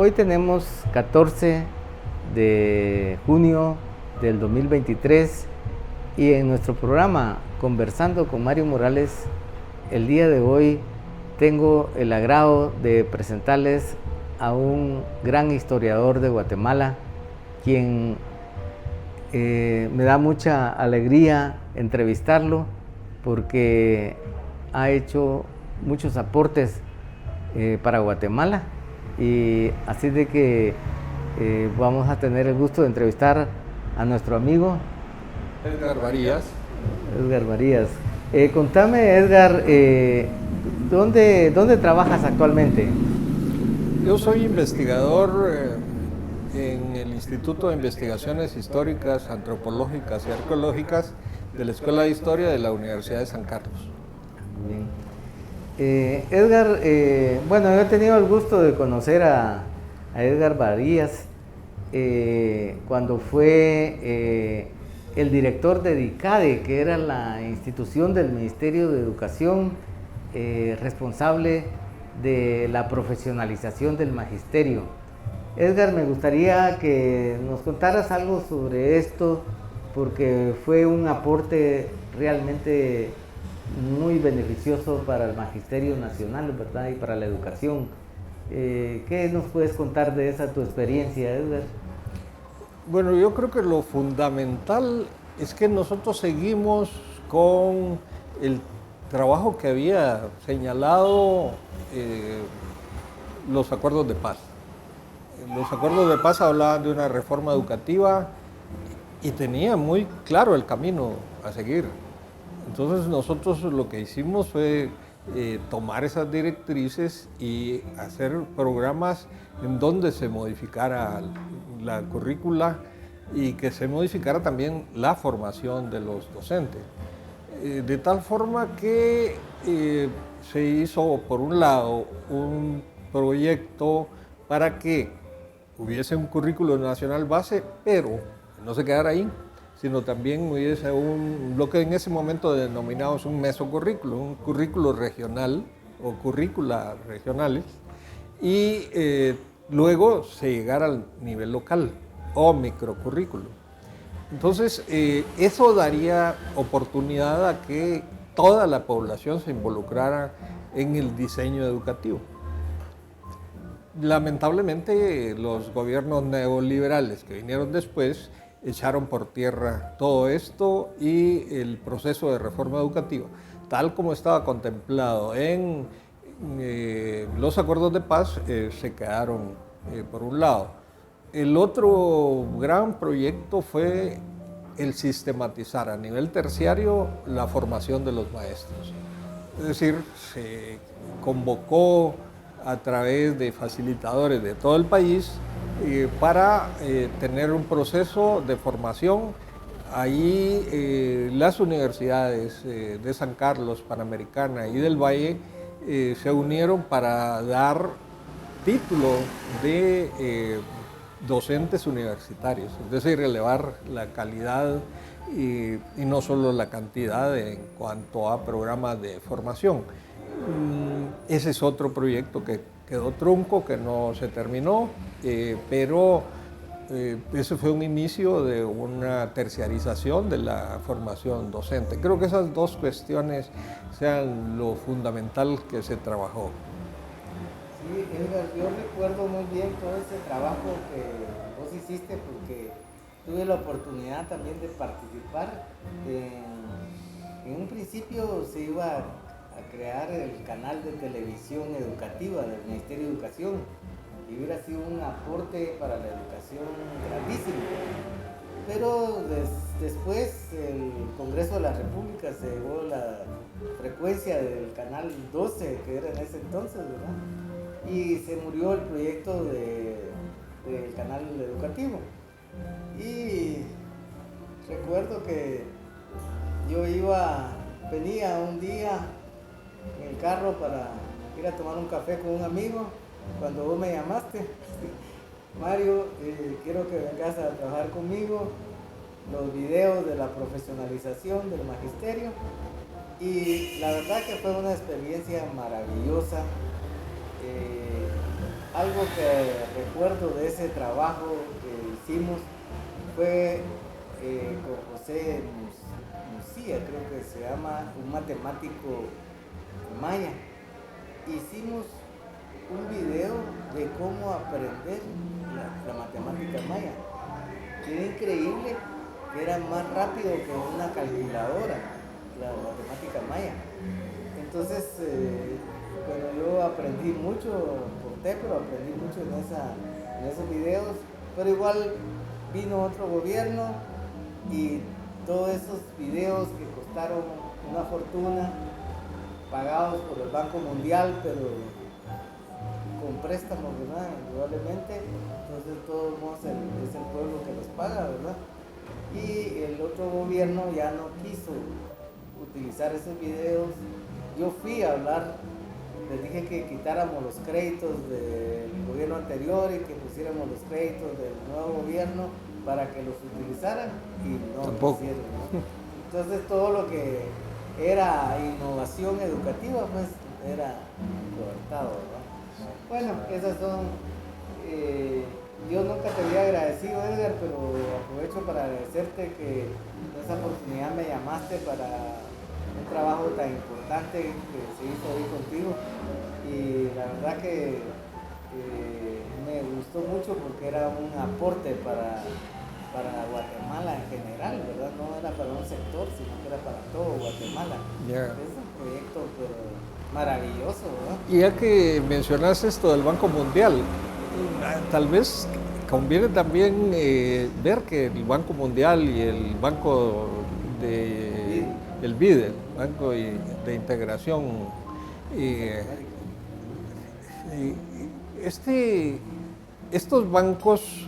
Hoy tenemos 14 de junio del 2023 y en nuestro programa Conversando con Mario Morales, el día de hoy tengo el agrado de presentarles a un gran historiador de Guatemala, quien me da mucha alegría entrevistarlo porque ha hecho muchos aportes para Guatemala, y así de que vamos a tener el gusto de entrevistar a nuestro amigo Edgar Varías. Edgar Varías. Contame, Edgar, ¿dónde trabajas actualmente? Yo soy investigador en el Instituto de Investigaciones Históricas, Antropológicas y Arqueológicas de la Escuela de Historia de la Universidad de San Carlos. Bien. Edgar, bueno, yo he tenido el gusto de conocer a Edgar Varías cuando fue el director de DICADE, que era la institución del Ministerio de Educación responsable de la profesionalización del magisterio. Edgar, me gustaría que nos contaras algo sobre esto, porque fue un aporte realmente muy beneficioso para el magisterio nacional, ¿verdad? Y para la educación. ¿Qué nos puedes contar de esa tu experiencia, Edgar? Bueno, yo creo que lo fundamental es que nosotros seguimos con el trabajo que había señalado los acuerdos de paz. Los acuerdos de paz hablaban de una reforma educativa y tenía muy claro el camino a seguir. Entonces nosotros lo que hicimos fue tomar esas directrices y hacer programas en donde se modificara la currícula y que se modificara también la formación de los docentes. De tal forma que se hizo, por un lado, un proyecto para que hubiese un currículo nacional base, pero no se quedara ahí, sino también hubiese lo que en ese momento denominamos un mesocurrículo, un currículo regional o currícula regionales, y luego se llegara al nivel local o microcurrículo. Entonces, eso daría oportunidad a que toda la población se involucrara en el diseño educativo. Lamentablemente, los gobiernos neoliberales que vinieron después echaron por tierra todo esto y el proceso de reforma educativa, tal como estaba contemplado en los acuerdos de paz, se quedaron por un lado. El otro gran proyecto fue el sistematizar a nivel terciario la formación de los maestros. Es decir, se convocó a través de facilitadores de todo el país para tener un proceso de formación. Ahí las universidades de San Carlos, Panamericana y del Valle se unieron para dar título de docentes universitarios, es decir, elevar la calidad y no solo la cantidad en cuanto a programas de formación. Ese es otro proyecto que quedó trunco, que no se terminó, pero ese fue un inicio de una terciarización de la formación docente. Creo que esas dos cuestiones sean lo fundamental que se trabajó. Sí, Edgar, yo recuerdo muy bien todo ese trabajo que vos hiciste, porque tuve la oportunidad también de participar. En un principio se iba a crear el canal de televisión educativa del Ministerio de Educación y hubiera sido un aporte para la educación grandísimo. Pero después el Congreso de la República se llevó la frecuencia del canal 12, que era en ese entonces, ¿verdad? Y se murió el proyecto del canal educativo. Y recuerdo que yo venía un día en el carro para ir a tomar un café con un amigo, cuando vos me llamaste, Mario, quiero que vengas a trabajar conmigo los videos de la profesionalización del magisterio, y la verdad que fue una experiencia maravillosa. algo que recuerdo de ese trabajo que hicimos fue con José Mucía, creo que se llama, un matemático maya. Hicimos un video de cómo aprender la matemática maya. Era increíble que era más rápido que una calculadora, la matemática maya. Entonces, bueno, yo aprendí mucho por pero aprendí mucho en esos videos, pero igual vino otro gobierno y todos esos videos que costaron una fortuna, pagados por el Banco Mundial, pero con préstamos, ¿verdad? Indudablemente, entonces de todos modos es el pueblo que los paga, ¿verdad? Y el otro gobierno ya no quiso utilizar esos videos. Yo fui a hablar, les dije que quitáramos los créditos del gobierno anterior y que pusiéramos los créditos del nuevo gobierno para que los utilizaran y no lo hicieron, ¿no? Entonces todo lo que era innovación educativa pues era cortado, ¿no? Bueno, esas son, yo nunca te había agradecido, Edgar, pero aprovecho para agradecerte que en esa oportunidad me llamaste para un trabajo tan importante que se hizo hoy contigo, y la verdad que me gustó mucho porque era un aporte para Guatemala en general, ¿verdad? No era para un sector, sino que era para todo Guatemala. Yeah. Es un proyecto pero maravilloso, ¿verdad? Y ya que mencionaste esto del Banco Mundial, tal vez conviene también ver que el Banco Mundial y el Banco de el BID, el Banco de Integración, estos bancos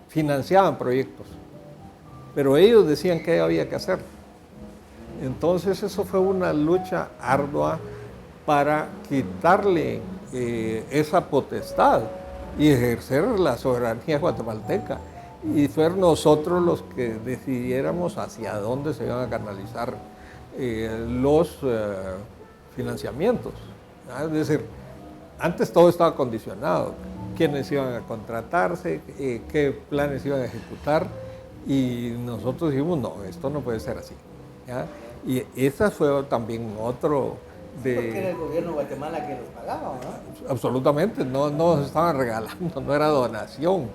financiaban proyectos, pero ellos decían qué había que hacer. Entonces eso fue una lucha ardua para quitarle esa potestad y ejercer la soberanía guatemalteca. Y fue nosotros los que decidiéramos hacia dónde se iban a canalizar los financiamientos. Es decir, antes todo estaba condicionado, quiénes iban a contratarse, qué planes iban a ejecutar, y nosotros dijimos, no, esto no puede ser así, ¿ya? Y esa fue también otro de... Porque era el gobierno de Guatemala que los pagaba, ¿no? Absolutamente, no nos estaban regalando, no era donación,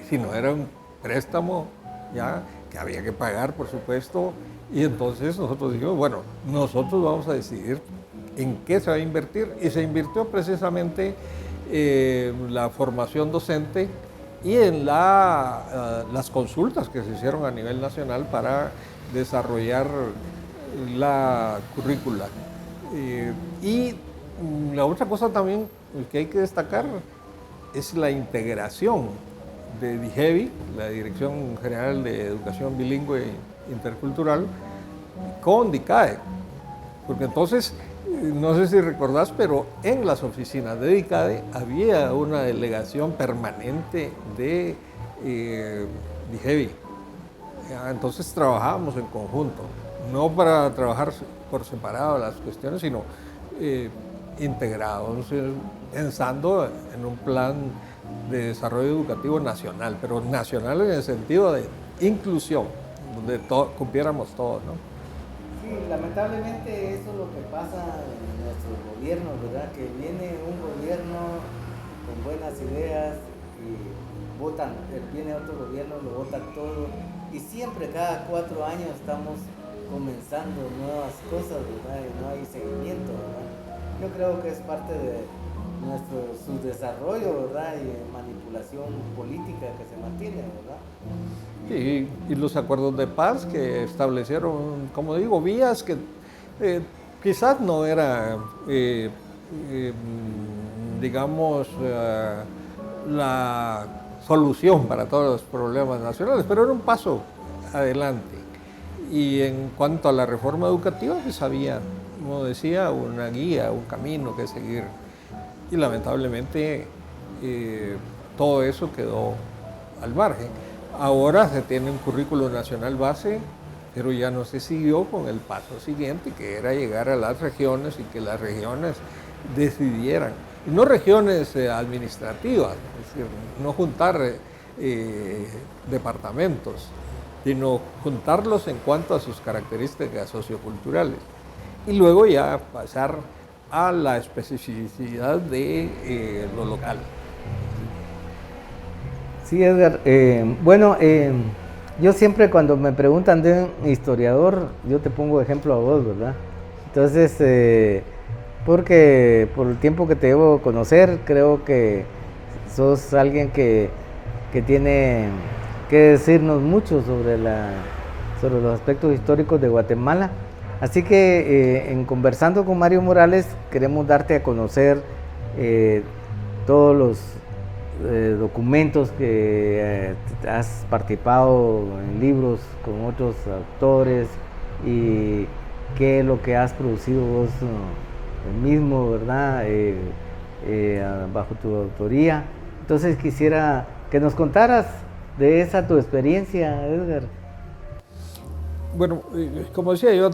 sino era un préstamo, ¿ya?, que había que pagar, por supuesto. Y entonces nosotros dijimos, bueno, nosotros vamos a decidir en qué se va a invertir, y se invirtió precisamente en la formación docente y en las consultas que se hicieron a nivel nacional para desarrollar la currícula. Y la otra cosa también que hay que destacar es la integración de DIGEBI, la Dirección General de Educación Bilingüe e Intercultural, con DICADE. Porque entonces, no sé si recordás, pero en las oficinas de DICADE había una delegación permanente de DIGEBI. Entonces trabajábamos en conjunto, no para trabajar por separado las cuestiones, sino integrados, pensando en un plan de desarrollo educativo nacional, pero nacional en el sentido de inclusión, donde cumpliéramos todos, ¿no? Sí, lamentablemente eso es lo que pasa en nuestros gobiernos, ¿verdad? Que viene un gobierno con buenas ideas y votan, viene otro gobierno, lo votan todo, y siempre cada 4 años estamos comenzando nuevas cosas, ¿verdad? Y no hay seguimiento, ¿verdad? Yo creo que es parte de nuestro subdesarrollo, ¿verdad? Y manipulación política que se mantiene, ¿verdad? Y los acuerdos de paz que establecieron, como digo, vías que quizás no era, digamos, la solución para todos los problemas nacionales, pero era un paso adelante. Y en cuanto a la reforma educativa, pues había, como decía, una guía, un camino que seguir. Y lamentablemente todo eso quedó al margen. Ahora se tiene un currículo nacional base, pero ya no se siguió con el paso siguiente, que era llegar a las regiones y que las regiones decidieran. y no regiones administrativas, es decir, no juntar departamentos, sino juntarlos en cuanto a sus características socioculturales. Y luego ya pasar a la especificidad de lo local. Sí, Edgar. Yo siempre cuando me preguntan de un historiador, yo te pongo ejemplo a vos, ¿verdad? Entonces, porque por el tiempo que te debo conocer, creo que sos alguien que tiene que decirnos mucho sobre los aspectos históricos de Guatemala. Así que en conversando con Mario Morales queremos darte a conocer todos los documentos que has participado en libros con otros autores y qué es lo que has producido vos mismo, ¿verdad? Bajo tu autoría. Entonces quisiera que nos contaras de esa tu experiencia, Edgar. Bueno, como decía, yo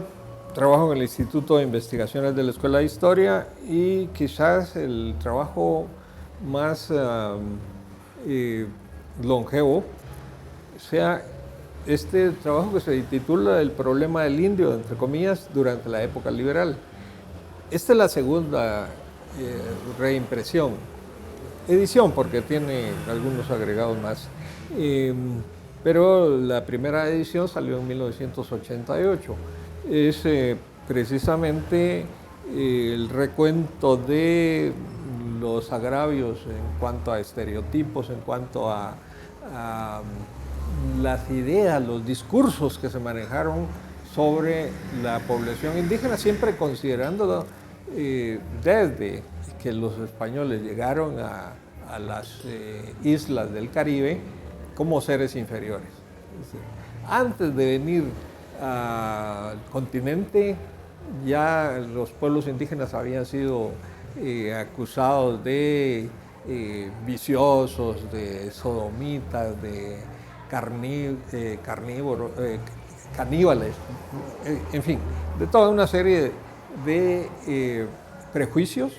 trabajo en el Instituto de Investigaciones de la Escuela de Historia y quizás el trabajo más longevo sea este trabajo que se titula El problema del indio, entre comillas, durante la época liberal. Esta es la segunda reimpresión, edición porque tiene algunos agregados más, pero la primera edición salió en 1988. Es precisamente el recuento de los agravios en cuanto a estereotipos, en cuanto a las ideas, los discursos que se manejaron sobre la población indígena, siempre considerando desde que los españoles llegaron a las islas del Caribe como seres inferiores. Es decir, antes de venir al continente, ya los pueblos indígenas habían sido acusados de viciosos, de sodomitas, de carnívoros, caníbales, en fin, de toda una serie de prejuicios,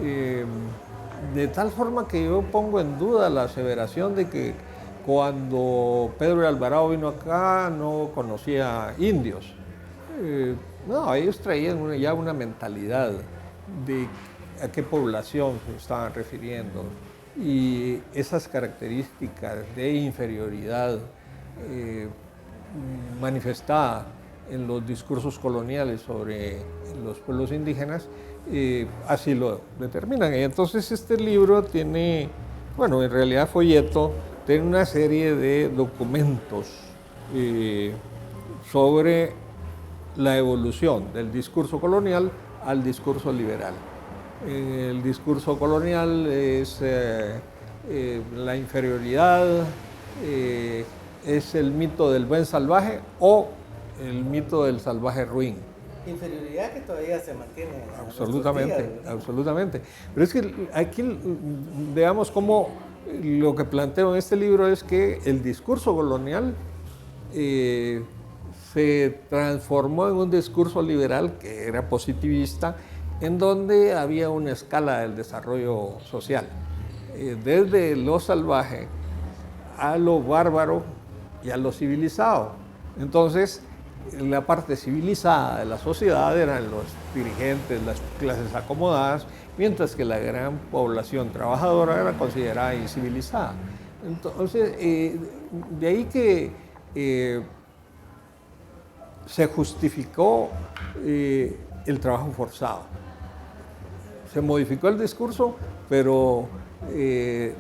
de tal forma que yo pongo en duda la aseveración de que cuando Pedro de Alvarado vino acá no conocía indios. No, ellos traían ya una mentalidad de a qué población se estaban refiriendo y esas características de inferioridad manifestada en los discursos coloniales sobre los pueblos indígenas, así lo determinan. Y entonces este libro tiene, bueno, en realidad folleto, tiene una serie de documentos sobre la evolución del discurso colonial al discurso liberal. El discurso colonial es la inferioridad, es el mito del buen salvaje o el mito del salvaje ruin. Inferioridad que todavía se mantiene. Absolutamente, días, absolutamente. Pero es que aquí veamos cómo lo que planteo en este libro es que el discurso colonial se transformó en un discurso liberal que era positivista, en donde había una escala del desarrollo social, desde lo salvaje a lo bárbaro y a lo civilizado. Entonces, la parte civilizada de la sociedad eran los dirigentes, las clases acomodadas, mientras que la gran población trabajadora era considerada incivilizada. Entonces, de ahí que se justificó el trabajo forzado. Se modificó el discurso, pero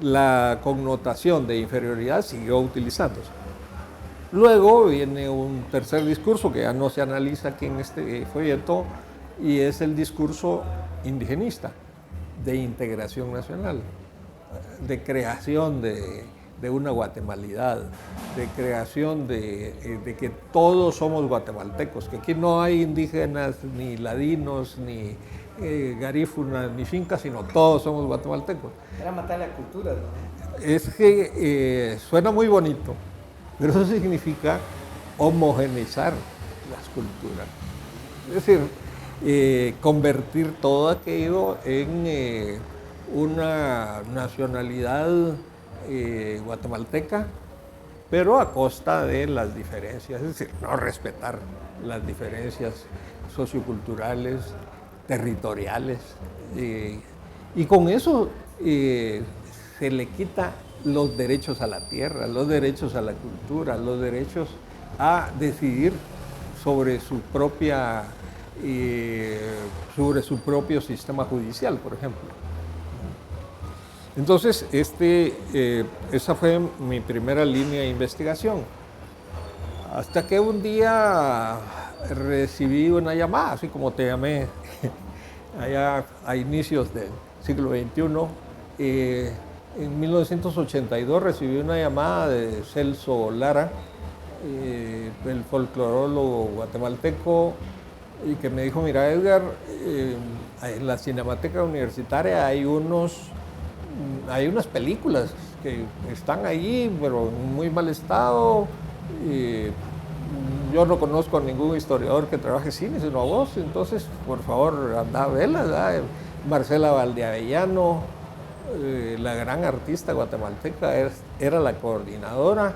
la connotación de inferioridad siguió utilizándose. Luego viene un tercer discurso que ya no se analiza aquí en este folleto y es el discurso indigenista, de integración nacional, de creación de una guatemalidad, de creación de que todos somos guatemaltecos, que aquí no hay indígenas, ni ladinos, ni garífunas, ni fincas, sino todos somos guatemaltecos. Era matar la cultura, ¿no? Es que suena muy bonito, pero eso significa homogeneizar las culturas. Es decir, convertir todo aquello en una nacionalidad guatemalteca, pero a costa de las diferencias, es decir, no respetar las diferencias socioculturales, territoriales, y con eso se le quita los derechos a la tierra, los derechos a la cultura, los derechos a decidir sobre su propio sistema judicial, por ejemplo. Entonces, esa fue mi primera línea de investigación. Hasta que un día recibí una llamada, así como te llamé allá a inicios del siglo XXI. En 1982 recibí una llamada de Celso Lara, el folclorólogo guatemalteco, y que me dijo: mira, Edgar, en la Cinemateca Universitaria hay unas películas que están ahí, pero en muy mal estado. Yo no conozco a ningún historiador que trabaje cine, sino a vos, entonces, por favor, anda a verlas, ¿verdad? Marcela Valdeavellano, la gran artista guatemalteca, era la coordinadora.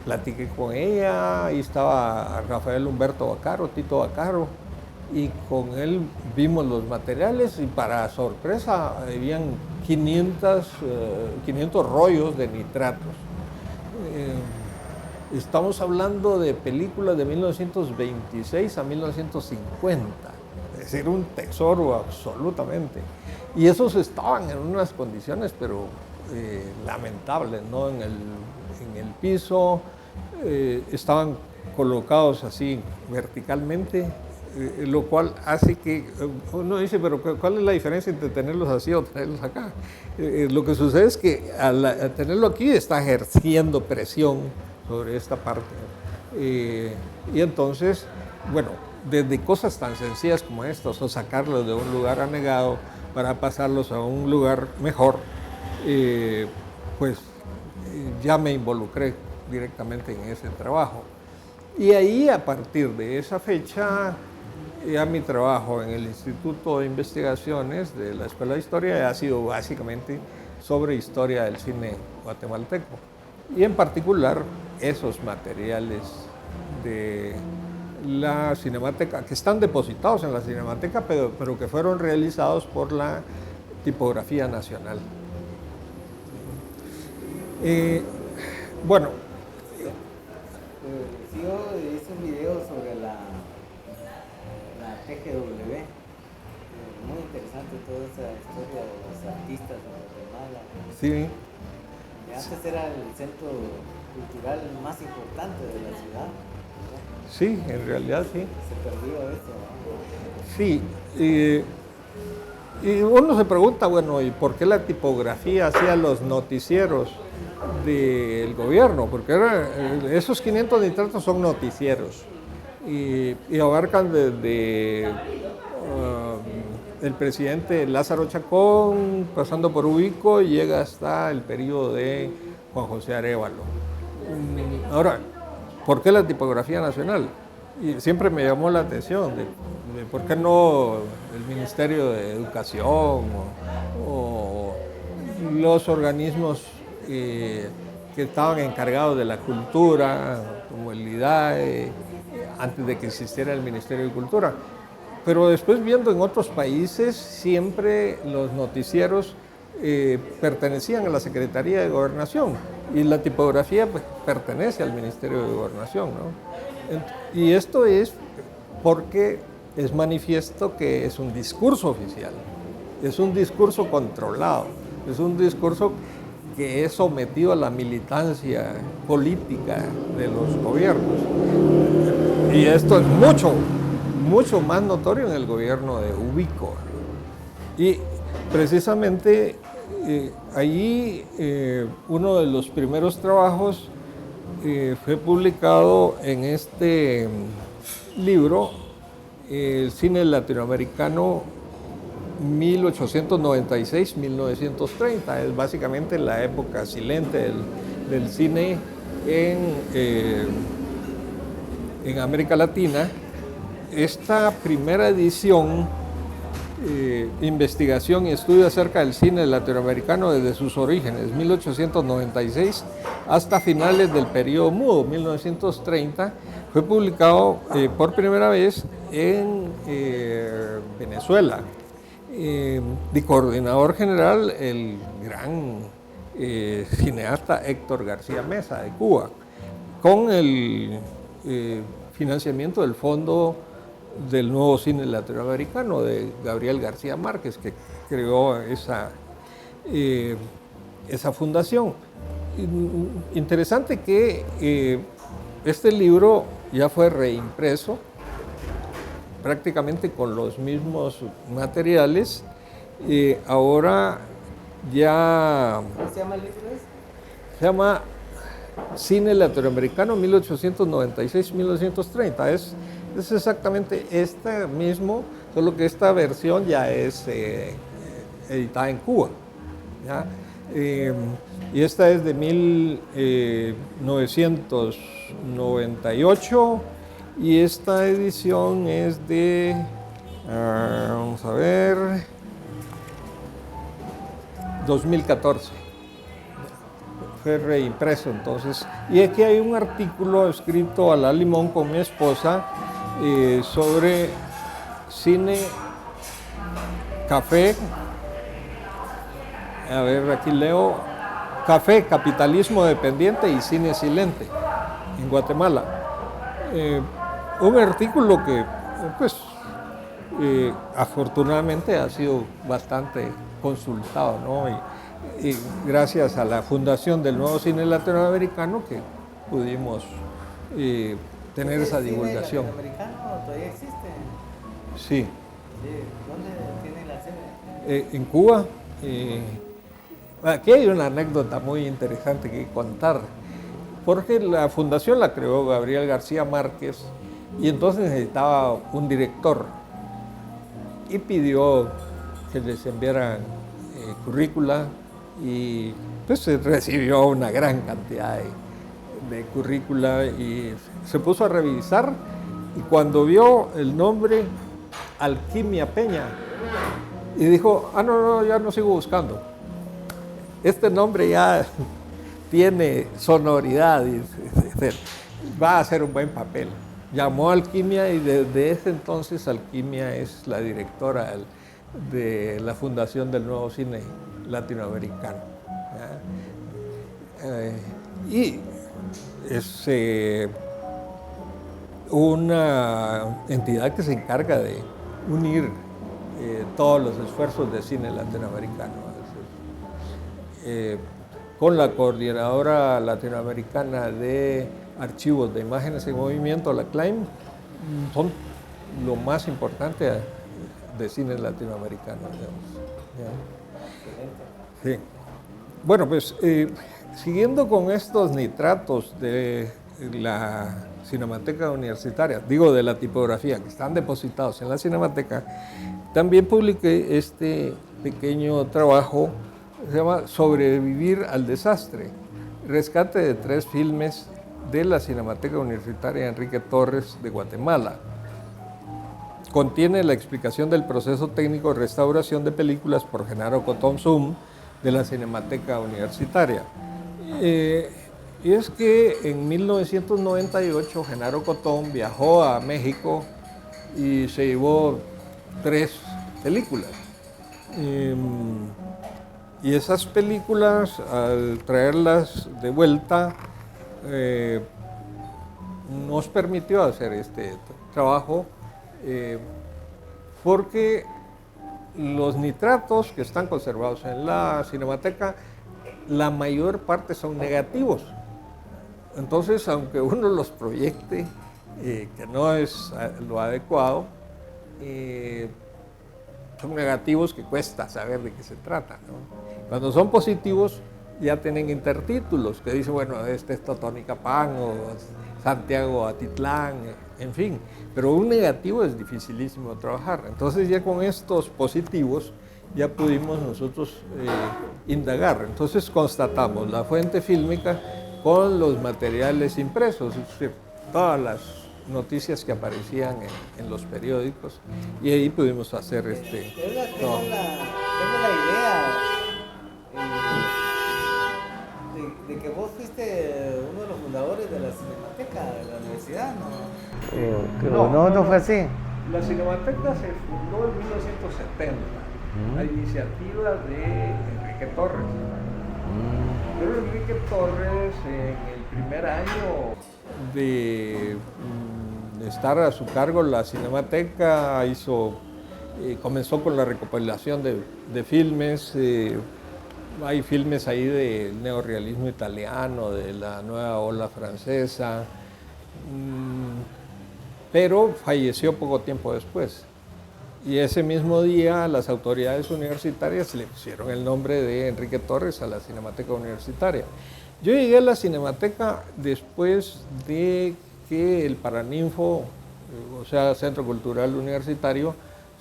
Platiqué con ella, ahí estaba Rafael Humberto Vaccaro, Tito Vaccaro, y con él vimos los materiales, y para sorpresa habían 500 rollos de nitratos. Estamos hablando de películas de 1926 a 1950, es decir, un tesoro absolutamente. Y esos estaban en unas condiciones, pero lamentables, ¿no? En el piso, estaban colocados así verticalmente, lo cual hace que uno dice: pero ¿cuál es la diferencia entre tenerlos así o tenerlos acá? Lo que sucede es que al tenerlo aquí está ejerciendo presión sobre esta parte. Y entonces, bueno, desde cosas tan sencillas como estas, o sacarlos de un lugar anegado para pasarlos a un lugar mejor, pues ya me involucré directamente en ese trabajo. Y ahí, a partir de esa fecha, ya mi trabajo en el Instituto de Investigaciones de la Escuela de Historia ha sido básicamente sobre historia del cine guatemalteco. Y en particular, esos materiales de la Cinemateca, que están depositados en la Cinemateca, pero que fueron realizados por la Tipografía Nacional. Bueno. Yo hice un video sobre la TGW. Muy interesante toda esa historia de los artistas de Guatemala. Sí. Antes era el centro cultural más importante de la ciudad, ¿no? Sí, en realidad sí. Se perdió eso, ¿no? Sí, y uno se pregunta, bueno, ¿y por qué la tipografía hacía los noticieros del gobierno? Porque esos 500 nitratos son noticieros y abarcan desde el presidente Lázaro Chacón, pasando por Ubico, y llega hasta el periodo de Juan José Arévalo. Ahora, ¿por qué la tipografía nacional? Y siempre me llamó la atención de por qué no el Ministerio de Educación o los organismos que estaban encargados de la cultura, como el IDAE, antes de que existiera el Ministerio de Cultura. Pero después, viendo en otros países, siempre los noticieros pertenecían a la Secretaría de Gobernación, y la tipografía pues pertenece al Ministerio de Gobernación, ¿no? Y esto es porque es manifiesto que es un discurso oficial, es un discurso controlado, es un discurso que es sometido a la militancia política de los gobiernos. Y esto es mucho más notorio en el gobierno de Ubico. Y precisamente allí uno de los primeros trabajos fue publicado en este libro, El cine latinoamericano 1896-1930. Es básicamente la época silente del cine en América Latina. Esta primera edición investigación y estudio acerca del cine latinoamericano desde sus orígenes, 1896, hasta finales del periodo mudo, 1930, fue publicado por primera vez en Venezuela. De coordinador general, el gran cineasta Héctor García Mesa, de Cuba, con el financiamiento del Fondo del Nuevo Cine Latinoamericano de Gabriel García Márquez, que creó esa fundación. Interesante que este libro ya fue reimpreso prácticamente con los mismos materiales. Ahora ya... ¿Cómo se llama el libro? Se llama Cine Latinoamericano 1896-1930. Es exactamente este mismo, solo que esta versión ya es editada en Cuba, ¿ya? Y esta es de 1998 y esta edición es de, vamos a ver, 2014. Fue reimpreso entonces. Y aquí hay un artículo escrito a la limón con mi esposa sobre cine, café, a ver, aquí leo, café, capitalismo dependiente y cine silente en Guatemala. Un artículo que, pues, afortunadamente ha sido bastante consultado, ¿no? Y gracias a la fundación del Nuevo Cine Latinoamericano que pudimos tener esa divulgación. ¿El cine latinoamericano todavía existe? Sí. ¿Dónde tiene la sede? En Cuba. Aquí hay una anécdota muy interesante que contar, porque la fundación la creó Gabriel García Márquez y entonces necesitaba un director y pidió que les enviaran currícula y pues se recibió una gran cantidad de currícula y se puso a revisar y cuando vio el nombre Alquimia Peña y dijo, no, ya no sigo buscando. Este nombre ya tiene sonoridad y va a hacer un buen papel. Llamó a Alquimia y desde ese entonces Alquimia es la directora de la fundación del Nuevo Cine Latinoamericano. Y es una entidad que se encarga de unir todos los esfuerzos de cine latinoamericano. Con la Coordinadora Latinoamericana de Archivos de Imágenes en Movimiento, la CLAIM, son lo más importante de cine latinoamericano, digamos. Sí. Bueno, pues siguiendo con estos nitratos de la Cinemateca Universitaria, digo de la tipografía, que están depositados en la Cinemateca, también publiqué este pequeño trabajo, se llama Sobrevivir al desastre, rescate de 3 filmes de la Cinemateca Universitaria Enrique Torres de Guatemala. Contiene la explicación del proceso técnico de restauración de películas por Genaro Cotón Zoom de la Cinemateca Universitaria. Y es que en 1998 Genaro Cotón viajó a México y se llevó 3 películas. Y esas películas, al traerlas de vuelta, nos permitió hacer este trabajo porque los nitratos que están conservados en la Cinemateca, la mayor parte son negativos. Entonces, aunque uno los proyecte, que no es lo adecuado, son negativos que cuesta saber de qué se trata, ¿no? Cuando son positivos, ya tienen intertítulos que dicen, bueno, este es Totonicapán o Santiago Atitlán, en fin. Pero un negativo es dificilísimo trabajar. Entonces ya con estos positivos ya pudimos nosotros indagar. Entonces constatamos la fuente fílmica con los materiales impresos, es decir, todas las noticias que aparecían en los periódicos y ahí pudimos hacer Tengo la idea de que vos fuiste uno de los fundadores de la Cinemateca de la universidad, ¿no? No fue así. La Cinemateca se fundó en 1970, a iniciativa de Enrique Torres. Pero Enrique Torres, en el primer año de estar a su cargo la Cinemateca, comenzó con la recopilación de filmes. Hay filmes ahí del neorrealismo italiano, de la nueva ola francesa, pero falleció poco tiempo después. Y ese mismo día las autoridades universitarias le pusieron el nombre de Enrique Torres a la Cinemateca Universitaria. Yo llegué a la Cinemateca después de que el Paraninfo, o sea, Centro Cultural Universitario,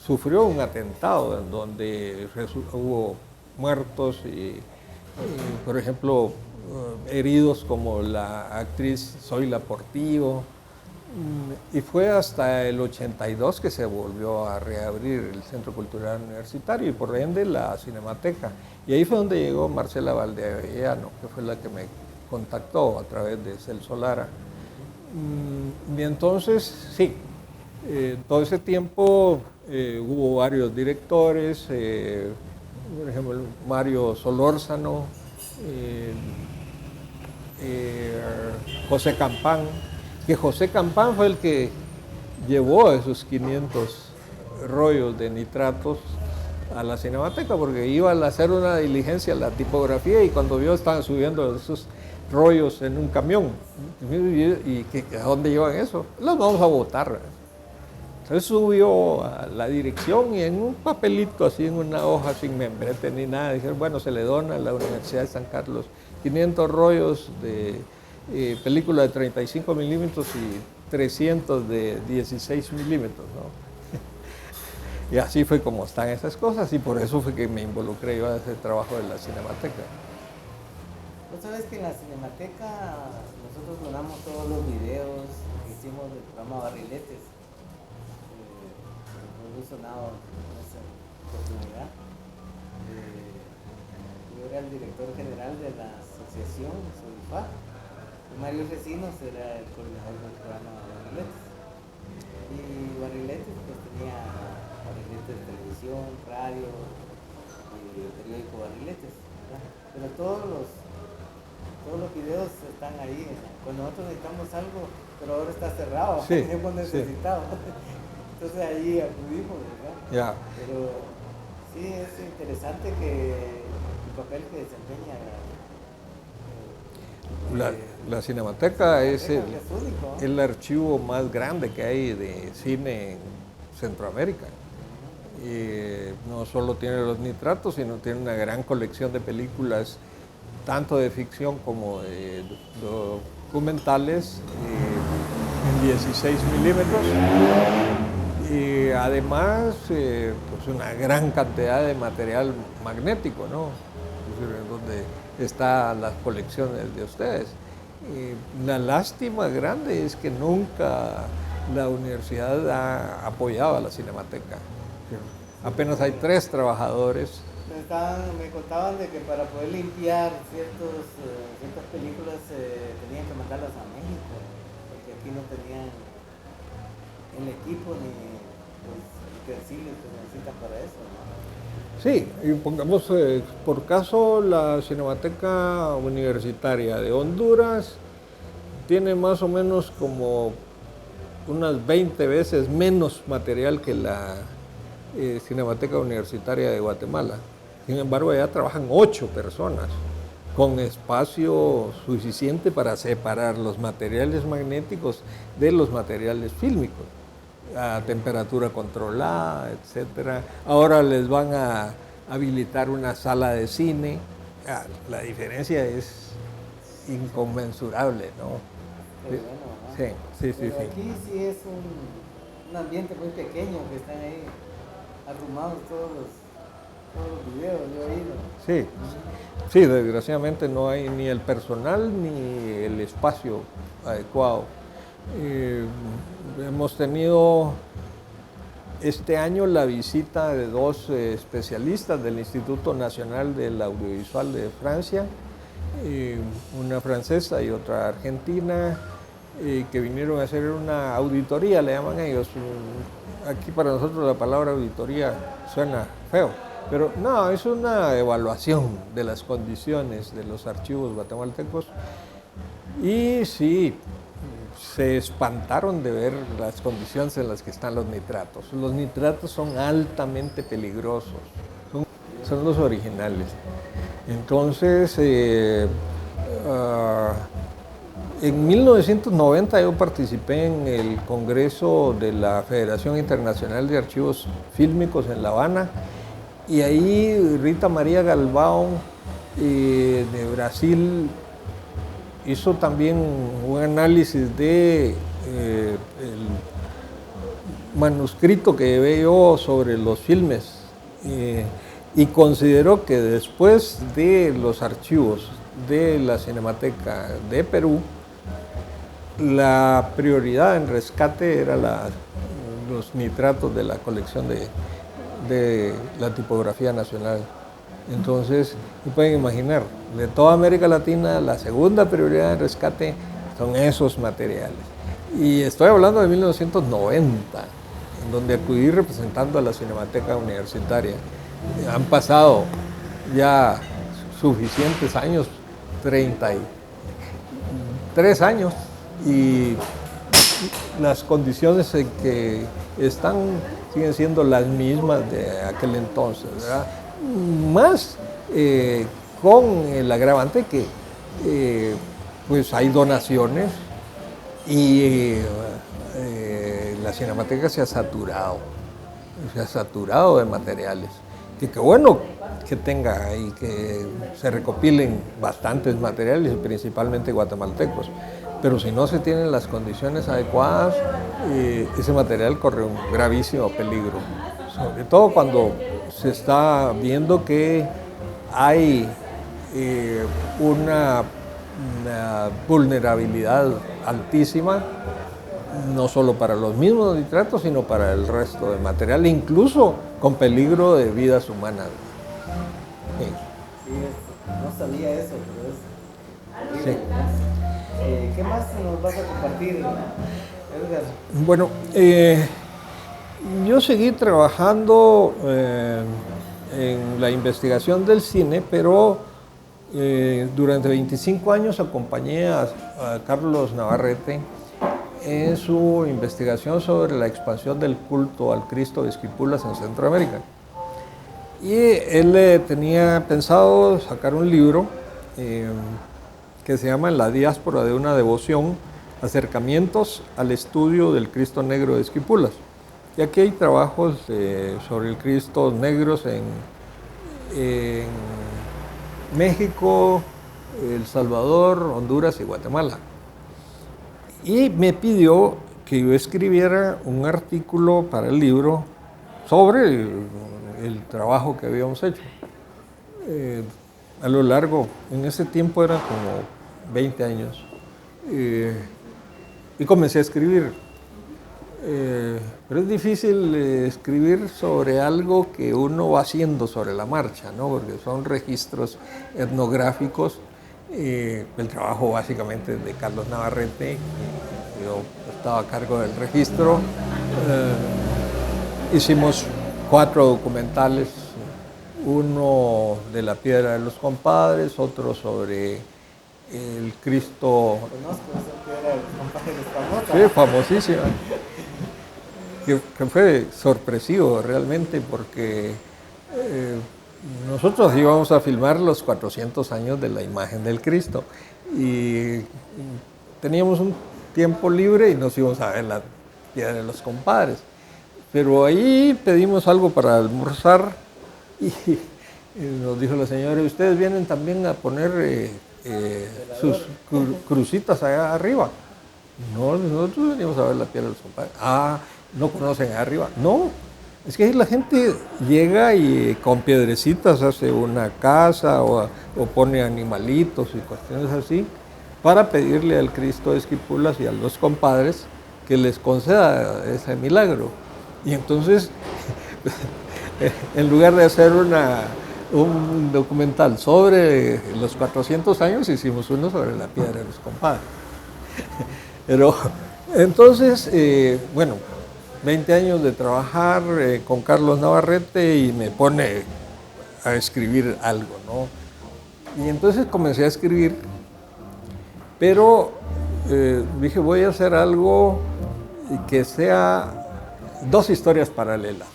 sufrió un atentado en donde hubo muertos y, por ejemplo, heridos como la actriz Zoila Portillo. Y fue hasta el 82 que se volvió a reabrir el Centro Cultural Universitario y por ende la Cinemateca. Y ahí fue donde llegó Marcela Valdeavellano, que fue la que me contactó a través de Celso Lara. Y entonces, sí, todo ese tiempo hubo varios directores, por ejemplo, Mario Solórzano, José Campán, que José Campán fue el que llevó esos 500 rollos de nitratos a la Cinemateca, porque iba a hacer una diligencia a la tipografía y cuando vio estaban subiendo esos rollos en un camión. ¿Y a dónde llevan eso? Los vamos a botar. Entonces subió a la dirección y en un papelito así, en una hoja sin membrete ni nada, dijeron, bueno, se le dona a la Universidad de San Carlos 500 rollos de película de 35 milímetros y 300 de 16 milímetros, ¿no? Y así fue como están esas cosas y por eso fue que me involucré yo a ese trabajo de la Cinemateca. Vos sabés que en la Cinemateca nosotros donamos todos los videos que hicimos del programa Barriletes. Muy sonado en esa oportunidad. Yo era el director general de la asociación Solifá. Mario Recinos era el coordinador del programa Barriletes. Y Barriletes pues tenía Barriletes de televisión, radio y el periódico Barriletes, ¿verdad? Pero todos los videos están ahí. Cuando nosotros necesitamos algo, pero ahora está cerrado, Sí, hemos necesitado. Entonces ahí acudimos, ¿verdad? Ya. Pero sí es interesante que el papel que desempeña la Cinemateca es único. el archivo más grande que hay de cine en Centroamérica. Y no solo tiene los nitratos, sino tiene una gran colección de películas, tanto de ficción como de documentales, en 16 milímetros. Y además, pues una gran cantidad de material magnético, ¿no? Es decir, donde están las colecciones de ustedes. La lástima grande es que nunca la universidad ha apoyado a la Cinemateca. Apenas hay 3 trabajadores. Me contaban de que para poder limpiar ciertas películas tenían que mandarlas a México, porque aquí no tenían el equipo ni los utensilios que necesitan para eso, ¿no? Sí, y pongamos por caso la Cinemateca Universitaria de Honduras tiene más o menos como unas 20 veces menos material que la Cinemateca Universitaria de Guatemala. Sin embargo, allá trabajan 8 personas con espacio suficiente para separar los materiales magnéticos de los materiales fílmicos, a temperatura controlada, etcétera. Ahora les van a habilitar una sala de cine. La diferencia es inconmensurable, ¿no? Qué bueno, ¿no? Sí. Aquí sí es un ambiente muy pequeño, que están ahí arrumados todos los videos, yo he ido. Sí, desgraciadamente no hay ni el personal ni el espacio adecuado. Hemos tenido este año la visita de dos especialistas del Instituto Nacional del Audiovisual de Francia, una francesa y otra argentina, que vinieron a hacer una auditoría, le llaman ellos. Aquí para nosotros la palabra auditoría suena feo, pero no, es una evaluación de las condiciones de los archivos guatemaltecos. Y sí, se espantaron de ver las condiciones en las que están los nitratos. Los nitratos son altamente peligrosos, son los originales. Entonces, en 1990 yo participé en el Congreso de la Federación Internacional de Archivos Fílmicos en La Habana, y ahí Rita María Galvão de Brasil hizo también un análisis de el manuscrito que llevé yo sobre los filmes, y consideró que después de los archivos de la Cinemateca de Perú, la prioridad en rescate era los nitratos de la colección de la tipografía nacional. Entonces, se pueden imaginar, de toda América Latina, la segunda prioridad en rescate son esos materiales. Y estoy hablando de 1990, en donde acudí representando a la Cinemateca Universitaria. Han pasado ya suficientes años, 33 años, y las condiciones en que están siguen siendo las mismas de aquel entonces, ¿verdad? Más con el agravante que pues hay donaciones y la Cinemateca se ha saturado de materiales. Y qué bueno que tenga y que se recopilen bastantes materiales, principalmente guatemaltecos. Pero si no se tienen las condiciones adecuadas, ese material corre un gravísimo peligro. Sobre todo cuando se está viendo que hay una vulnerabilidad altísima, no solo para los mismos nitratos, sino para el resto de material, incluso con peligro de vidas humanas. Sí, no sabía eso, pero es... Sí. ¿Qué más nos vas a compartir, Edgar? Bueno, yo seguí trabajando en la investigación del cine, pero durante 25 años acompañé a Carlos Navarrete en su investigación sobre la expansión del culto al Cristo de Esquipulas en Centroamérica. Y él tenía pensado sacar un libro que se llama La diáspora de una devoción, acercamientos al estudio del Cristo negro de Esquipulas. Y aquí hay trabajos sobre el Cristo negros en México, El Salvador, Honduras y Guatemala. Y me pidió que yo escribiera un artículo para el libro sobre el trabajo que habíamos hecho. A lo largo, en ese tiempo eran como 20 años. Y comencé a escribir. Pero es difícil escribir sobre algo que uno va haciendo sobre la marcha, ¿no? Porque son registros etnográficos. El trabajo básicamente de Carlos Navarrete, yo estaba a cargo del registro. Hicimos 4 documentales, uno de la Piedra de los Compadres, otro sobre el Cristo... Conozco esa Piedra de los Compadres, famosa. Sí, famosísima. Que fue sorpresivo realmente porque nosotros íbamos a filmar los 400 años de la imagen del Cristo y teníamos un tiempo libre y nos íbamos a ver la Piedra de los Compadres. Pero ahí pedimos algo para almorzar y nos dijo la señora, ¿ustedes vienen también a poner sus crucitas allá arriba? No, nosotros venimos a ver la Piedra de los Compadres. Ah, ¿no conocen allá arriba? No, es que la gente llega y con piedrecitas hace una casa o pone animalitos y cuestiones así para pedirle al Cristo de Esquipulas y a los compadres que les conceda ese milagro. Y entonces, en lugar de hacer un documental sobre los 400 años, hicimos uno sobre la piedra de los compadres. Pero entonces, bueno, 20 años de trabajar con Carlos Navarrete y me pone a escribir algo, ¿no? Y entonces comencé a escribir, pero dije, voy a hacer algo que sea 2 historias paralelas.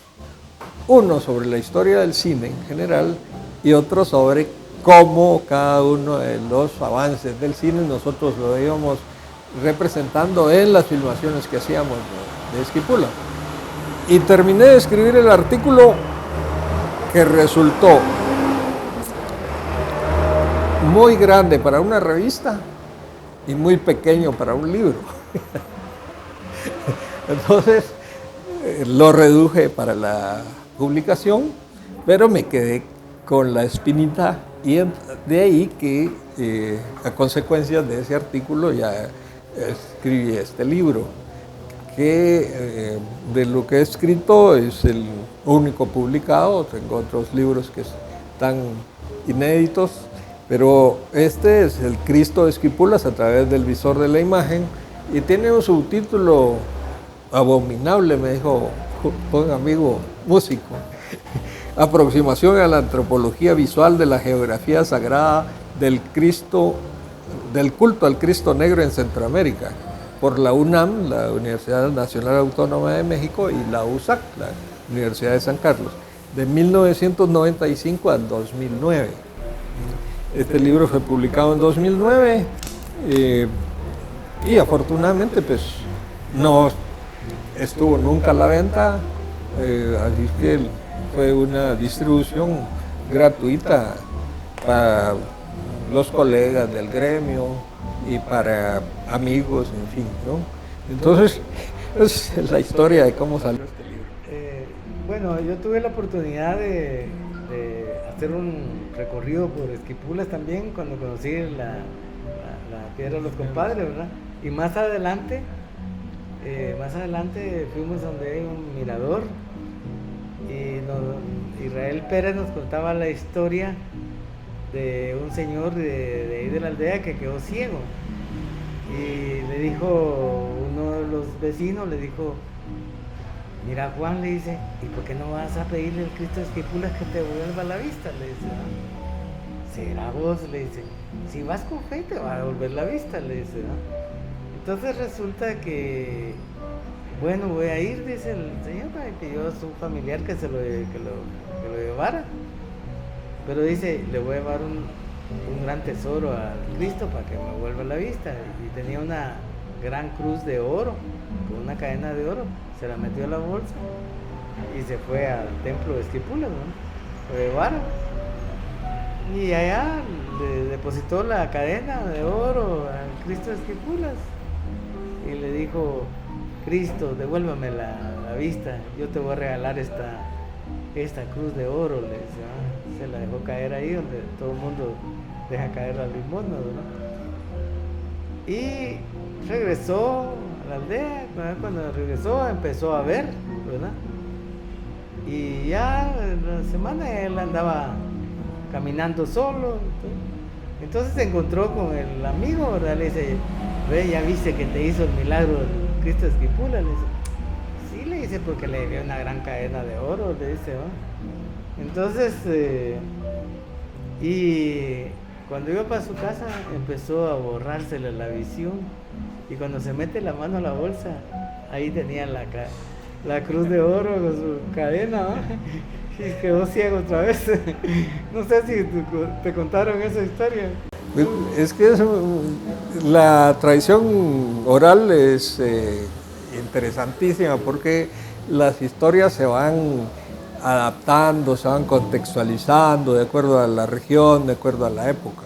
Uno sobre la historia del cine en general y otro sobre cómo cada uno de los avances del cine nosotros lo íbamos representando en las filmaciones que hacíamos de Esquipula. Y terminé de escribir el artículo que resultó muy grande para una revista y muy pequeño para un libro. Entonces lo reduje para la publicación, pero me quedé con la espinita y de ahí que a consecuencia de ese artículo ya escribí este libro, que de lo que he escrito es el único publicado. Tengo otros libros que están inéditos, pero este es el Cristo de Esquipulas a través del visor de la imagen y tiene un subtítulo abominable, me dijo un amigo músico: Aproximación a la antropología visual de la geografía sagrada del culto al Cristo negro en Centroamérica, por la UNAM, la Universidad Nacional Autónoma de México, y la USAC, la Universidad de San Carlos, de 1995 al 2009. Este libro fue publicado en 2009 y afortunadamente pues no estuvo nunca a la venta, así que fue una distribución gratuita para los colegas del gremio y para amigos, en fin, ¿no? Entonces, es la historia de cómo salió este libro. Bueno, yo tuve la oportunidad de hacer un recorrido por Esquipulas también cuando conocí la piedra de los compadres, ¿verdad? Y más adelante fuimos donde hay un mirador y Israel Pérez nos contaba la historia de un señor de ahí de la aldea que quedó ciego. Y le dijo uno de los vecinos, le dijo: mira, Juan, le dice, ¿y por qué no vas a pedirle al Cristo de Esquipulas que te vuelva la vista? Le dice, ¿ah? ¿Será vos? Le dice, si vas con fe te va a devolver la vista, le dice, ¿no? Entonces resulta que, bueno, voy a ir, dice el señor, y pidió a su familiar que lo llevara. Pero dice, le voy a llevar un gran tesoro al Cristo para que me vuelva la vista. Y tenía una gran cruz de oro, con una cadena de oro. Se la metió a la bolsa y se fue al templo de Esquipulas, ¿no? Lo llevaron. Y allá le depositó la cadena de oro al Cristo de Esquipulas. Y le dijo: Cristo, devuélvame la vista, yo te voy a regalar esta cruz de oro, le dice, ¿no? Se la dejó caer ahí donde todo el mundo deja caer la limosna, ¿no? Y regresó a la aldea. Cuando regresó empezó a ver, ¿verdad? Y ya en la semana él andaba caminando solo. Entonces se encontró con el amigo, ¿verdad? Le dice: ve, ya viste que te hizo el milagro del Cristo de Esquipulas. Le dice: sí, le dice, porque le dio una gran cadena de oro, le dice, ¿no? Entonces, y cuando iba para su casa empezó a borrársele la visión, y cuando se mete la mano a la bolsa, ahí tenía la cruz de oro con su cadena, ¿no? Y quedó ciego otra vez. No sé si te contaron esa historia. Es que la tradición oral es interesantísima, porque las historias se van adaptando, se van contextualizando de acuerdo a la región, de acuerdo a la época.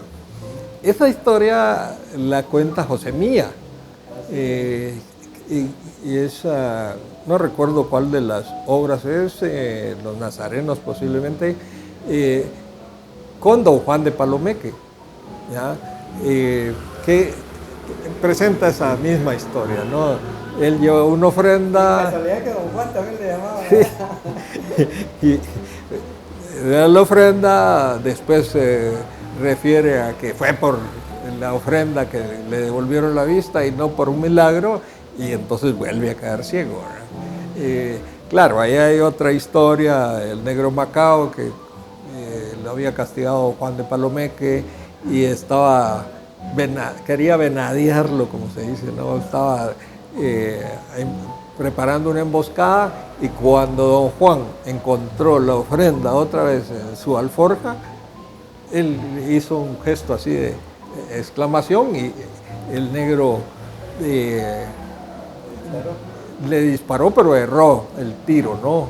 Esa historia la cuenta José Mía, y esa, no recuerdo cuál de las obras es, Los Nazarenos posiblemente, con don Juan de Palomeque, ¿ya? Que presenta esa misma historia, ¿no? Él lleva una ofrenda. Casualidad que don Juan también le llamaba. Y da la ofrenda, después se refiere a que fue por la ofrenda que le devolvieron la vista y no por un milagro, y entonces vuelve a quedar ciego, ¿verdad? Claro, ahí hay otra historia, el negro Macao, que lo había castigado Juan de Palomeque y quería venadearlo, como se dice, ¿no? Estaba preparando una emboscada, y cuando don Juan encontró la ofrenda otra vez en su alforja, él hizo un gesto así de exclamación, y el negro le disparó, pero erró el tiro, ¿no?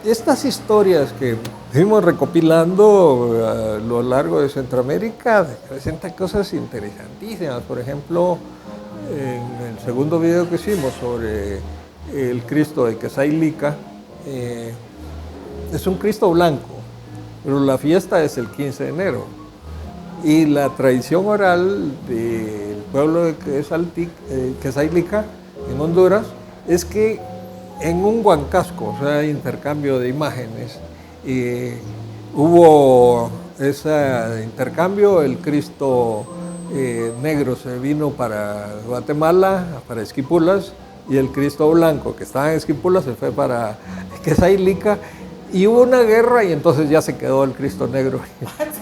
Estas historias que fuimos recopilando a lo largo de Centroamérica presentan cosas interesantísimas. Por ejemplo, en el segundo video que hicimos sobre el Cristo de Quesaylica, es un Cristo blanco, pero la fiesta es el 15 de enero. Y la tradición oral del pueblo de Quesaylica, en Honduras, es que en un huancasco, o sea, intercambio de imágenes, hubo ese intercambio. El Cristo negro se vino para Guatemala, para Esquipulas, y el Cristo blanco que estaba en Esquipulas se fue para Quesaylica, y hubo una guerra, y entonces ya se quedó el Cristo negro.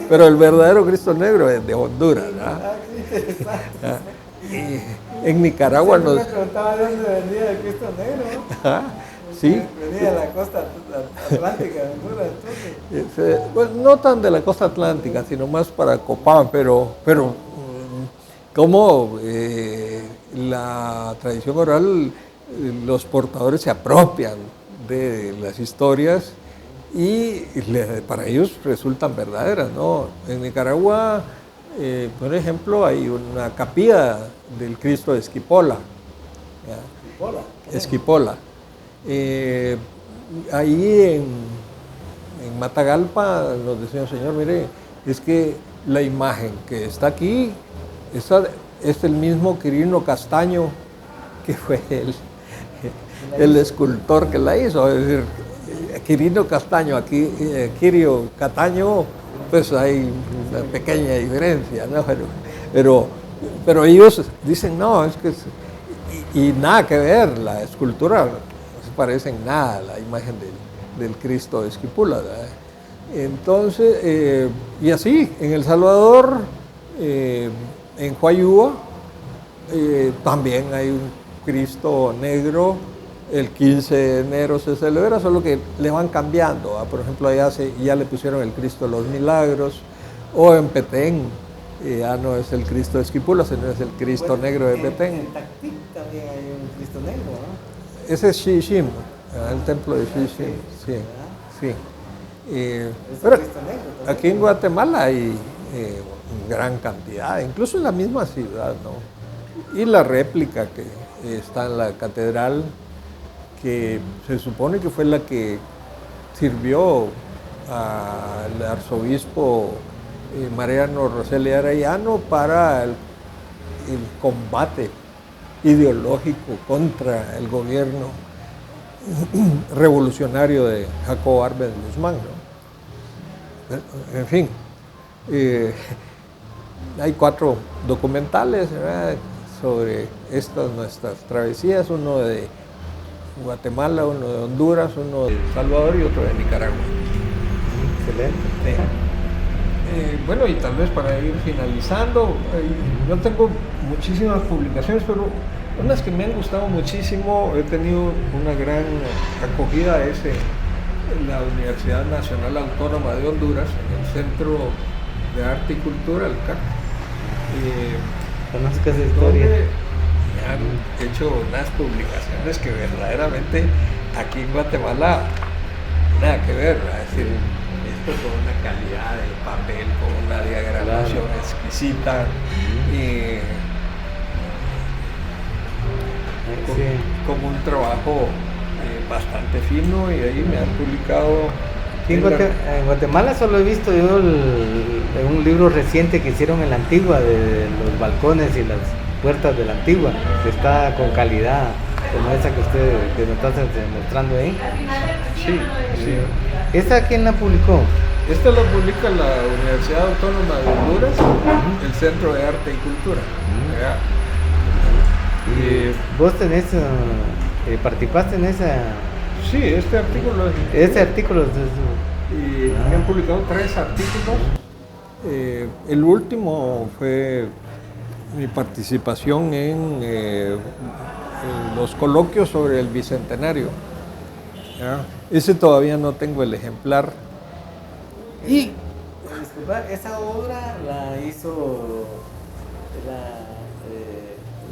Pero el verdadero Cristo negro es de Honduras, ¿verdad? Y en Nicaragua nos... me preguntaba de dónde venía el Cristo negro, ¿no? Sí. Venía de la costa atlántica de Honduras, entonces. Pues no tan de la costa atlántica, sino más para Copán, pero como la tradición oral, los portadores se apropian de las historias y para ellos resultan verdaderas, ¿no? En Nicaragua, por ejemplo, hay una capilla del Cristo de Esquipola. Esquipola. Ahí en Matagalpa nos decían, señor, mire, es que la imagen que está aquí es el mismo Quirino Castaño, que fue el escultor que la hizo. Es decir, Quirino Castaño, aquí Quirio Cataño, pues hay una pequeña diferencia, ¿no? Pero ellos dicen, no, es que y nada que ver, la escultura no se parece en nada a la imagen del Cristo de Esquipula, ¿verdad? Entonces, y así, en El Salvador, en Huayúa, también hay un Cristo negro. El 15 de enero se celebra, solo que le van cambiando, ¿verdad? Por ejemplo, allá ya le pusieron el Cristo de los Milagros, o en Petén, ya no es el Cristo de Esquipula, sino es el Cristo negro de Petén. En Tactic también hay un Cristo negro, ¿no? Ese es Xixim, el templo de Xixim, sí, sí. Pero aquí en Guatemala hay gran cantidad, incluso en la misma ciudad, ¿no? Y la réplica que está en la catedral, que se supone que fue la que sirvió al arzobispo Mariano Roseli Arellano para el combate ideológico contra el gobierno revolucionario de Jacobo Arbenz Guzmán, ¿no? En fin, hay 4 documentales, ¿verdad?, sobre estas nuestras travesías, uno de Guatemala, uno de Honduras, uno de El Salvador y otro de Nicaragua. Excelente. Sí. Bueno, y tal vez para ir finalizando, yo tengo muchísimas publicaciones, pero unas que me han gustado muchísimo, he tenido una gran acogida, es la Universidad Nacional Autónoma de Honduras, en el Centro de Arte y Cultura, el CAC. Conozco esa historia. Me han hecho unas publicaciones que verdaderamente aquí en Guatemala nada que ver, es decir, esto con una calidad de papel, con una diagramación exquisita, con un trabajo bastante fino, y ahí me han publicado Sí, en Guatemala solo he visto yo un libro reciente que hicieron en la Antigua de los balcones y las puertas de la Antigua, que está con calidad como esa que nos estás mostrando ahí. Sí, sí. ¿Esa quién la publicó? Esta lo publica la Universidad Autónoma de Honduras, el Centro de Arte y Cultura. ¿Y vos tenés, participaste en esa? Sí, este artículo. Ese artículo. Y me han publicado 3 artículos. El último fue mi participación en los coloquios sobre el Bicentenario. ¿Ya? Ese todavía no tengo el ejemplar. Y disculpa, esa obra la hizo,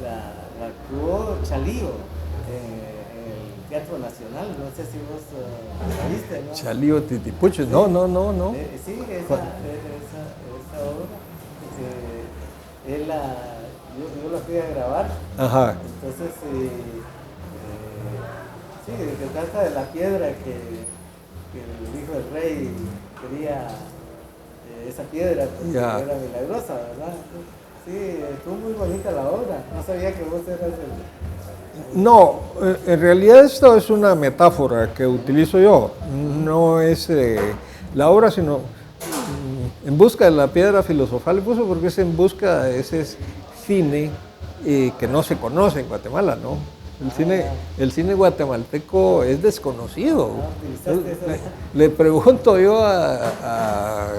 la actuó Chalío en el Teatro Nacional, no sé si vos la viste, ¿no? Chalío Titipuches, no. Sí, esa obra, yo la fui a grabar. Ajá. Entonces, sí, se trata de la piedra que el hijo del rey quería, esa piedra porque era milagrosa, ¿verdad? Sí, estuvo muy bonita la obra, no sabía que vos eras el... No, en realidad esto es una metáfora que utilizo yo, no es la obra, sino en busca de la piedra filosofal, incluso porque es en busca de ese cine que no se conoce en Guatemala, ¿no? El cine guatemalteco es desconocido. Le pregunto yo a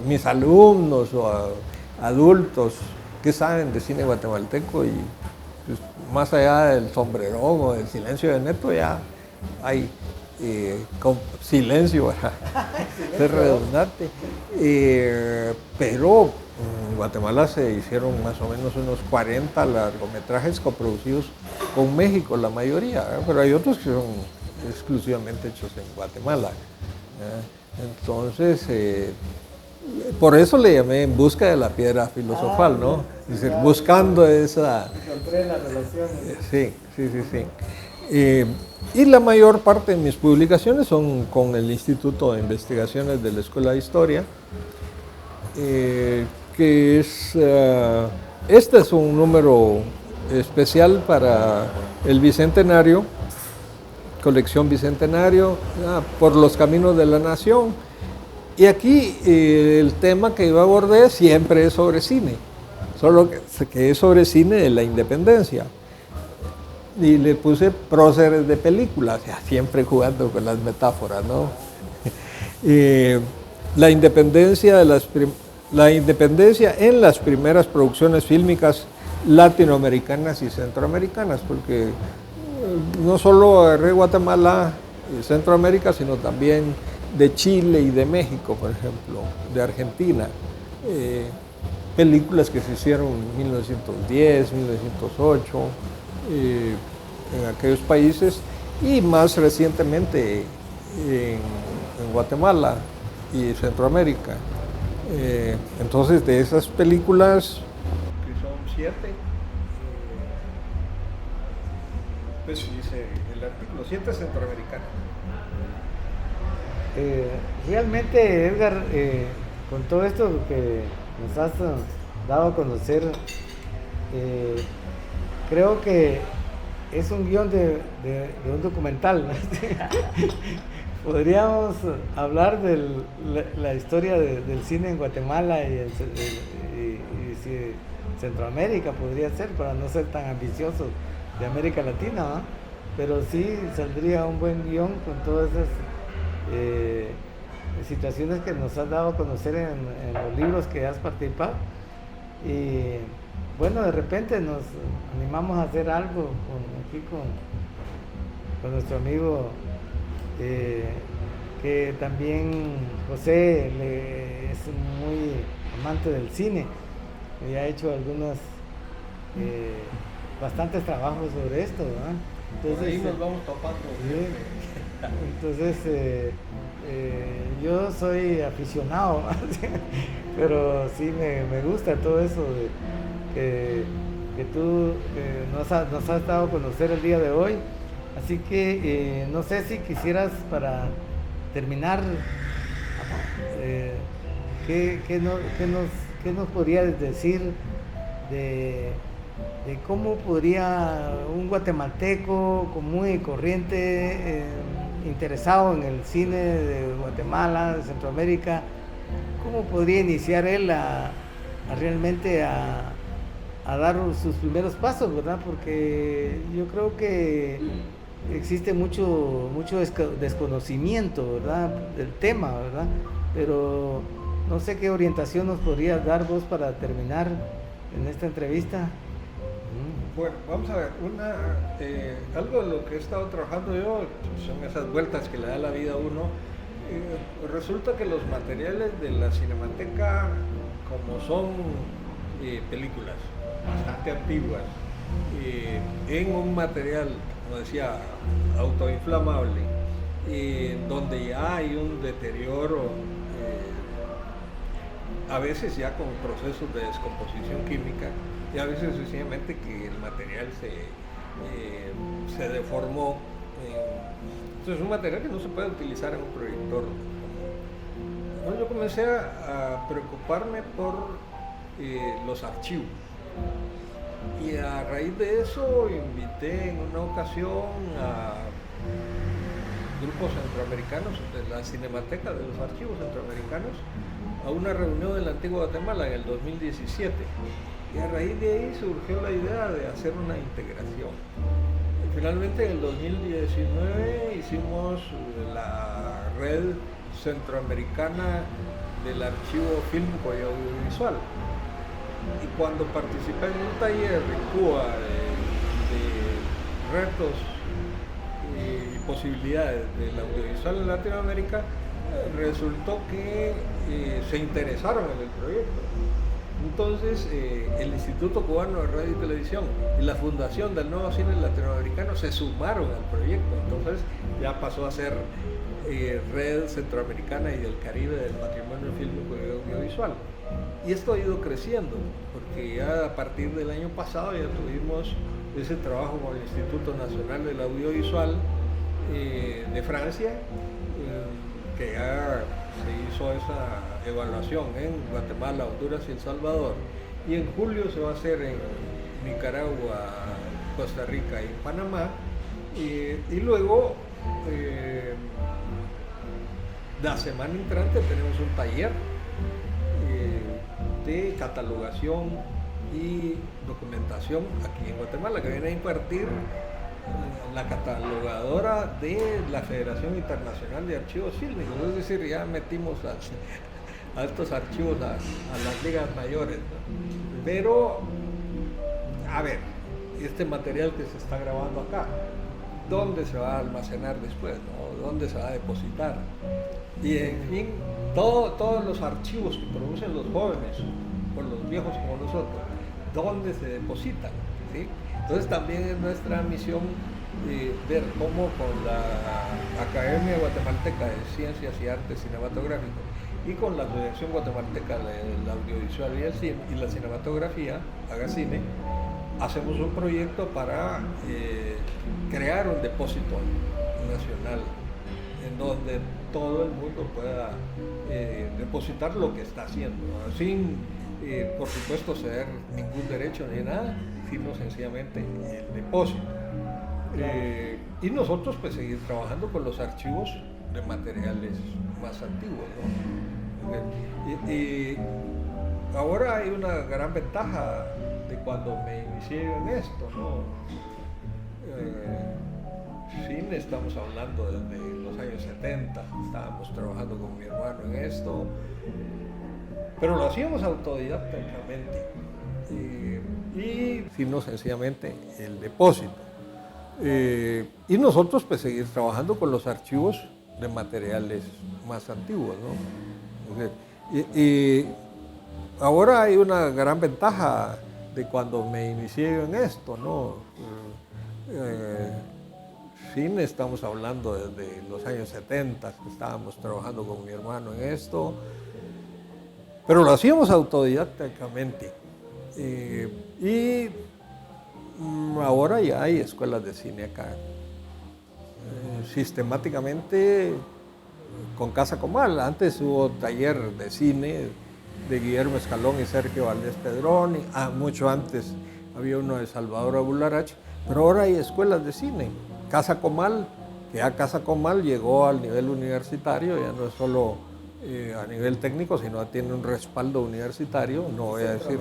mis alumnos o a adultos qué saben de cine guatemalteco y pues, más allá del sombrerón o del silencio de Neto ya hay silencio para ser redundante. Pero en Guatemala se hicieron más o menos unos 40 largometrajes coproducidos con México, la mayoría, pero hay otros que son exclusivamente hechos en Guatemala. Entonces, por eso le llamé En busca de la piedra filosofal, ¿no? Es decir, buscando esa... Encontré la relación. Sí. Y la mayor parte de mis publicaciones son con el Instituto de Investigaciones de la Escuela de Historia, que es... este es un número especial para el Bicentenario, colección Bicentenario, por los caminos de la nación. Y aquí el tema que yo abordé siempre es sobre cine, solo que es sobre cine de la independencia. Y le puse próceres de películas, siempre jugando con las metáforas, ¿no? La independencia en las primeras producciones fílmicas latinoamericanas y centroamericanas, porque no solo agarré Guatemala y Centroamérica, sino también de Chile y de México, por ejemplo, de Argentina. Películas que se hicieron en 1910, 1908, en aquellos países, y más recientemente en Guatemala y Centroamérica. Entonces, de esas películas, que son 7, pues dice el artículo, 7 centroamericanas. Realmente, Edgar, con todo esto que nos has dado a conocer, creo que es un guión de un documental, ¿no? Podríamos hablar de la historia del cine en Guatemala y Centroamérica, podría ser, para no ser tan ambicioso de América Latina, ¿no? Pero sí saldría un buen guión con todas esas situaciones que nos has dado a conocer en los libros que has participado. Y bueno, de repente nos animamos a hacer algo con nuestro amigo, que también José es muy amante del cine y ha hecho bastantes trabajos sobre esto, ¿verdad? Entonces, ahí nos vamos topando. Entonces, yo soy aficionado, pero sí me gusta todo eso que tú nos has dado a conocer el día de hoy. Así que no sé si quisieras, para terminar, ¿qué nos podrías decir de cómo podría un guatemalteco común y corriente, interesado en el cine de Guatemala, de Centroamérica, cómo podría iniciar él realmente a dar sus primeros pasos, ¿verdad? Porque yo creo que existe mucho desconocimiento, ¿verdad?, del tema, ¿verdad? Pero no sé qué orientación nos podrías dar vos para terminar en esta entrevista. Bueno, vamos a ver, algo de lo que he estado trabajando yo son esas vueltas que le da la vida a uno. Resulta que los materiales de la Cinemateca, como son películas bastante antiguas, en un material, como decía, autoinflamable, donde ya hay un deterioro, a veces ya con procesos de descomposición química, y a veces sencillamente que el material se deformó. Entonces es un material que no se puede utilizar en un proyector. Bueno, yo comencé a preocuparme por los archivos. Y a raíz de eso invité en una ocasión a grupos centroamericanos de la Cinemateca, de los archivos centroamericanos, a una reunión en la antigua Guatemala en el 2017. Y a raíz de ahí surgió la idea de hacer una integración. Y finalmente en el 2019 hicimos la red centroamericana del archivo fílmico y audiovisual. Y cuando participé en un taller de Cuba de retos y posibilidades del audiovisual en Latinoamérica, resultó que se interesaron en el proyecto. Entonces, el Instituto Cubano de Radio y Televisión y la Fundación del Nuevo Cine Latinoamericano se sumaron al proyecto. Entonces, ya pasó a ser Red Centroamericana y del Caribe del Patrimonio Fílmico y Audiovisual. Y esto ha ido creciendo, porque ya a partir del año pasado ya tuvimos ese trabajo con el Instituto Nacional del Audiovisual de Francia, que ya se hizo esa evaluación en Guatemala, Honduras y El Salvador, y en julio se va a hacer en Nicaragua, Costa Rica y Panamá, y luego la semana entrante tenemos un taller de catalogación y documentación aquí en Guatemala, que viene a impartir la catalogadora de la Federación Internacional de Archivos Fílmicos. Es decir, ya metimos a estos archivos a las ligas mayores, ¿no? Pero, a ver, este material que se está grabando acá, ¿dónde se va a almacenar después, ¿no? ¿Dónde se va a depositar? Y en fin, todos los archivos que producen los jóvenes, o los viejos como nosotros, ¿dónde se depositan? ¿Sí? Entonces también es nuestra misión ver cómo con la Academia Guatemalteca de Ciencias y Artes Cinematográficas y con la Asociación Guatemalteca del Audiovisual y el Cine y la Cinematografía, Agacine, hacemos un proyecto para crear un depósito nacional en donde todo el mundo pueda depositar lo que está haciendo, ¿no? Sin, por supuesto, ceder ningún derecho ni nada, sino sencillamente el depósito. Y nosotros pues seguir trabajando con los archivos de materiales más antiguos, ¿no? Y ahora hay una gran ventaja de cuando me inicié en esto, ¿no? Cine, estamos hablando desde los años 70, estábamos trabajando con mi hermano en esto, pero lo hacíamos autodidactamente y sino sencillamente el depósito. Y nosotros pues seguir trabajando con los archivos de materiales más antiguos, ¿no? Y ahora hay una gran ventaja de cuando me inicié en esto, ¿no? Cine, estamos hablando desde los años 70, estábamos trabajando con mi hermano en esto, pero lo hacíamos autodidactamente. Y ahora ya hay escuelas de cine acá. Sistemáticamente con Casa Comal. Antes hubo taller de cine de Guillermo Escalón y Sergio Valdés Pedrón, mucho antes había uno de Salvador Abularach, pero ahora hay escuelas de cine. Casa Comal, que ya Casa Comal llegó al nivel universitario, ya no es solo a nivel técnico, sino tiene un respaldo universitario, no voy a decir.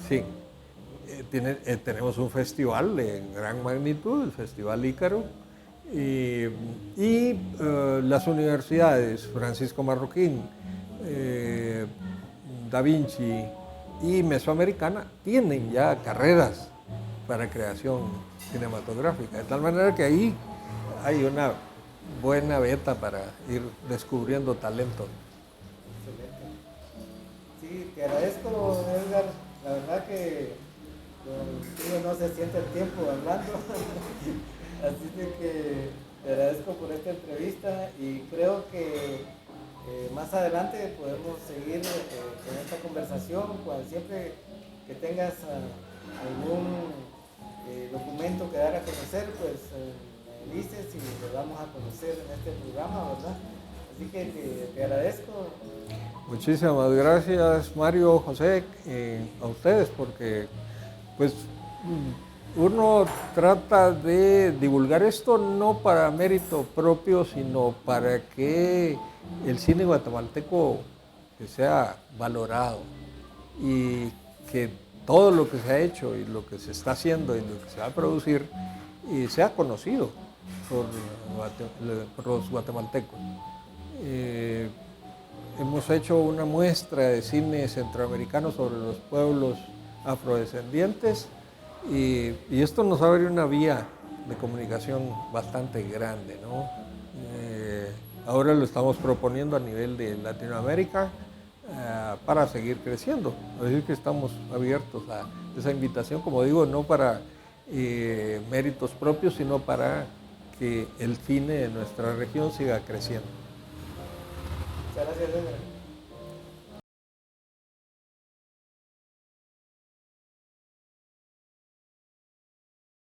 Sí, tenemos un festival de gran magnitud, el Festival Ícaro, y las universidades Francisco Marroquín, Da Vinci y Mesoamericana tienen ya carreras para creación cinematográfica, de tal manera que ahí hay una buena beta para ir descubriendo talento. Excelente. Sí, te agradezco, Edgar. La verdad que contigo no se siente el tiempo hablando. Así de que te agradezco por esta entrevista y creo que más adelante podemos seguir con esta conversación. Siempre que tengas algún documento que dar a conocer, pues me dices y lo vamos a conocer en este programa, ¿verdad? Así que te agradezco. Muchísimas gracias, Mario, José, a ustedes, porque pues uno trata de divulgar esto no para mérito propio, sino para que el cine guatemalteco sea valorado y que todo lo que se ha hecho y lo que se está haciendo y lo que se va a producir sea conocido por los guatemaltecos. Hemos hecho una muestra de cine centroamericano sobre los pueblos afrodescendientes y esto nos abre una vía de comunicación bastante grande, ¿no? Ahora lo estamos proponiendo a nivel de Latinoamérica para seguir creciendo. Así que estamos abiertos a esa invitación, como digo, no para méritos propios, sino para que el cine de nuestra región siga creciendo. Muchas gracias, Edgar.